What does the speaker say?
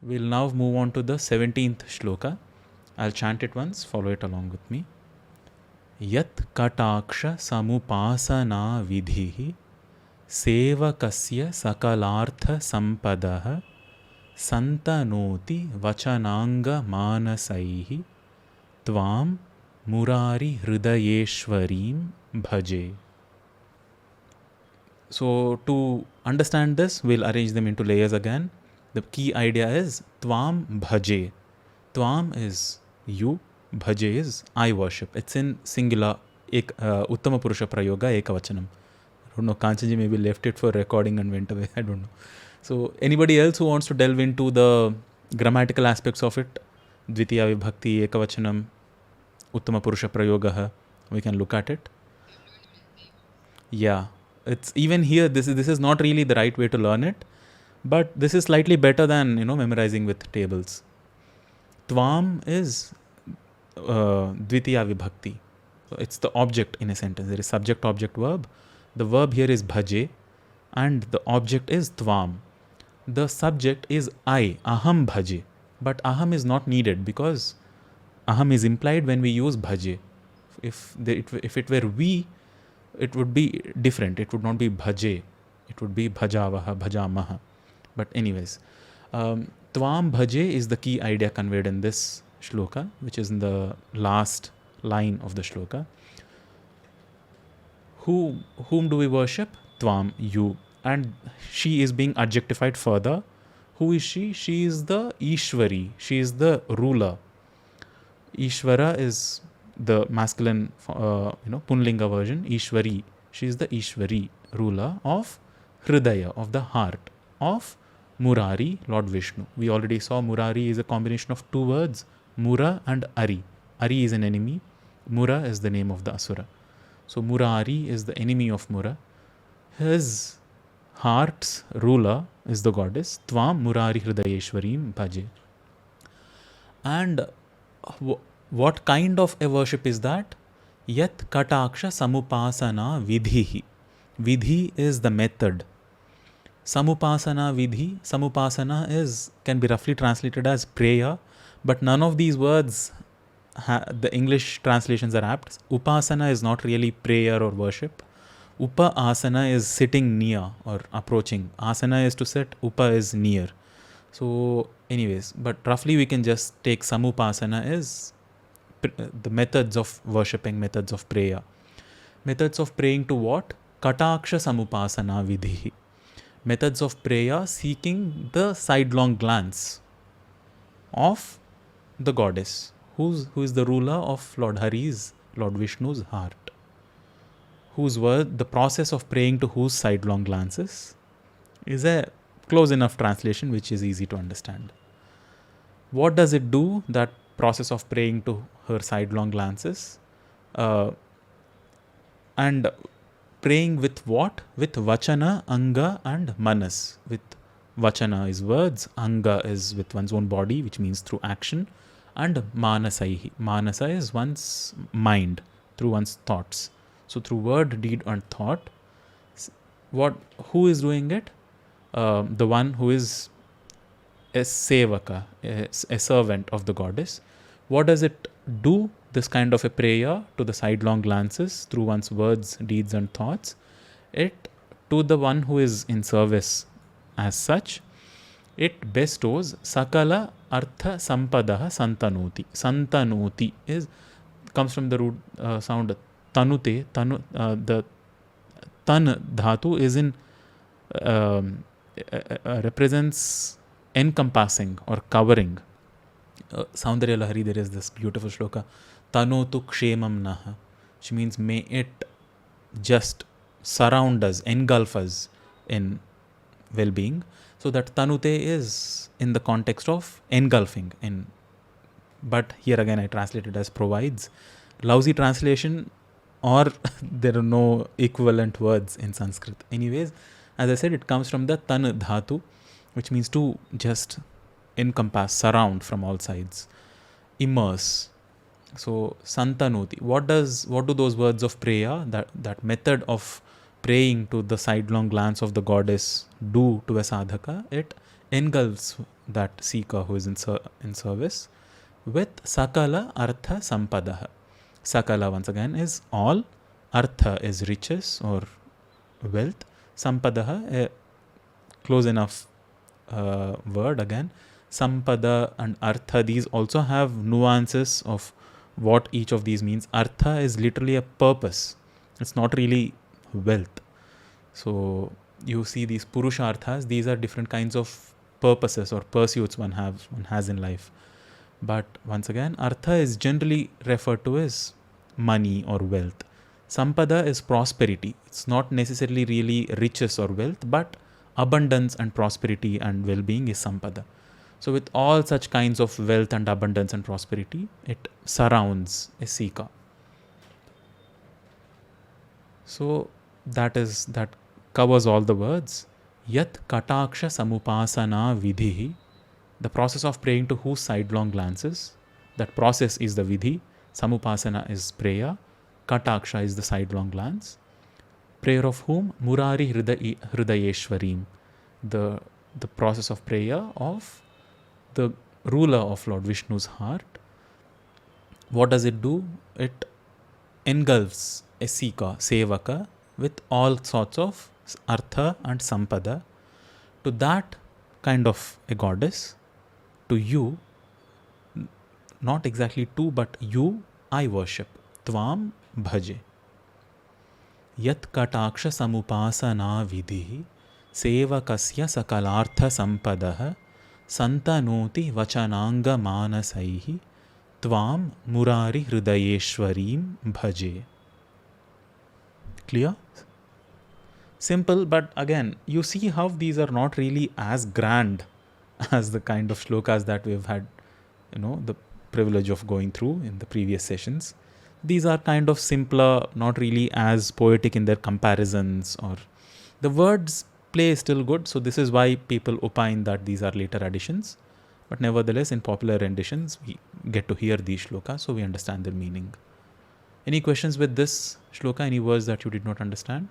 We'll now move on to the 17th shloka. I'll chant it once, follow it along with me. Yat kataksha samupasana vidhihi sevakasya sakalartha sampadah santanoti vachananga manasaihi tvam murari hridayeshwarim bhaje. So to understand this, we'll arrange them into layers again. The key idea is tvam bhaje. Tvam is you, bhaje is I worship. It's in singular, uttama purusha prayoga, ekavachanam. I don't know, Kanchanji maybe left it for recording and went away. I don't know. So anybody else who wants to delve into the grammatical aspects of it, dvitiya vibhakti, ekavachanam, uttama purusha prayoga, we can look at it. Yeah, it's even here, this is not really the right way to learn it, but this is slightly better than memorizing with tables. Tvam is dvitiya vibhakti, so it's the object in a sentence. There is subject, object, verb. The verb here is bhaje and the object is tvam. The subject is I, aham bhaje, but aham is not needed because aham is implied when we use bhaje. If it were we, it would be different. It would not be bhaje, it would be bhajavaha, bhajamaha. But anyways, tvam bhaje is the key idea conveyed in this shloka, which is in the last line of the shloka. Whom do we worship? Tvam, you. And she is being adjectified further. Who is she? She is the Ishwari. She is the ruler. Ishvara is the masculine, Punlinga version. Ishwari. She is the Ishwari, ruler of Hridaya, of the heart, of Murari, Lord Vishnu. We already saw Murari is a combination of two words, Mura and Ari. Ari is an enemy. Mura is the name of the Asura. So Murari is the enemy of Mura. His heart's ruler is the goddess. Tvam Murari Hridayeshwarim bhaje. And what kind of a worship is that? Yat kataksha samupasana vidhihi. Vidhi is the method. Samupasana vidhi. Samupasana can be roughly translated as prayer, but none of these words, the English translations are apt. Upasana is not really prayer or worship. Upa asana is sitting near or approaching. Asana is to sit, upa is near. So anyways, but roughly we can just take samupasana as the methods of worshipping, methods of prayer. Methods of praying to what? Kataksha samupasana vidhi. Methods of prayer seeking the sidelong glance of the goddess, who is the ruler of Lord Hari's, Lord Vishnu's heart. Whose word, the process of praying to whose sidelong glances is a close enough translation which is easy to understand. What does it do, that process of praying to her sidelong glances? And praying with what? With vachana, anga and manas. With vachana is words, anga is with one's own body, which means through action, and manasaihi. Manasa is one's mind, through one's thoughts. So through word, deed and thought. Who is doing it? The one who is a sevaka, a servant of the goddess. What does it do, this kind of a prayer to the sidelong glances through one's words, deeds and thoughts? It, to the one who is in service as such, it bestows sakala artha sampadaha santanoti. Santanoti comes from the root sound tanute. The tan dhatu is in represents encompassing or covering. Saundarya Lahari, there is this beautiful shloka, Tanotu kshemam naha, which means may it just surround us, engulf us in well-being. So that tanute is in the context of engulfing, but here again I translate it as provides. Lousy translation, or there are no equivalent words in Sanskrit. Anyways, as I said, it comes from the tan dhatu, which means to just encompass, surround from all sides, immerse. So santanoti, what do those words of prayer, that method of praying to the sidelong glance of the goddess do to a sadhaka? It engulfs that seeker who is in service, with sakala artha sampadaha. Sakala once again is all, artha is riches or wealth, sampadaha a close enough word again. Sampada and artha, these also have nuances of what each of these means. Artha is literally a purpose, it's not really wealth. So you see these purusharthas, these are different kinds of purposes or pursuits one has in life. But once again, artha is generally referred to as money or wealth. Sampada is prosperity. It's not necessarily really riches or wealth, but abundance and prosperity and well-being is sampada. So with all such kinds of wealth and abundance and prosperity, it surrounds a seeker. So that covers all the words. Yat kataksha samupasana vidhi, the process of praying to whose sidelong glances. That process is the vidhi. Samupasana is prayer. Kataksha is the sidelong glance. Prayer of whom? Murari hridayeshwarim. The process of prayer of the ruler of Lord Vishnu's heart. What does it do? It engulfs a seeker, sevaka, with all sorts of artha and sampada. To that kind of a goddess, to you, not exactly to, but you, I worship. Tvam bhaje. Yat kataksha samupasana vidhi sevakasya sakalartha sampadaha santanoti vachananga manasaihi tvam murari hridayeshwarim bhaje. Clear? Simple, but again, you see how these are not really as grand as the kind of shlokas that we've had, the privilege of going through in the previous sessions. These are kind of simpler, not really as poetic in their comparisons, or the words play still good. So this is why people opine that these are later additions. But nevertheless, in popular renditions, we get to hear these shlokas, so we understand their meaning. Any questions with this shloka? Any words that you did not understand?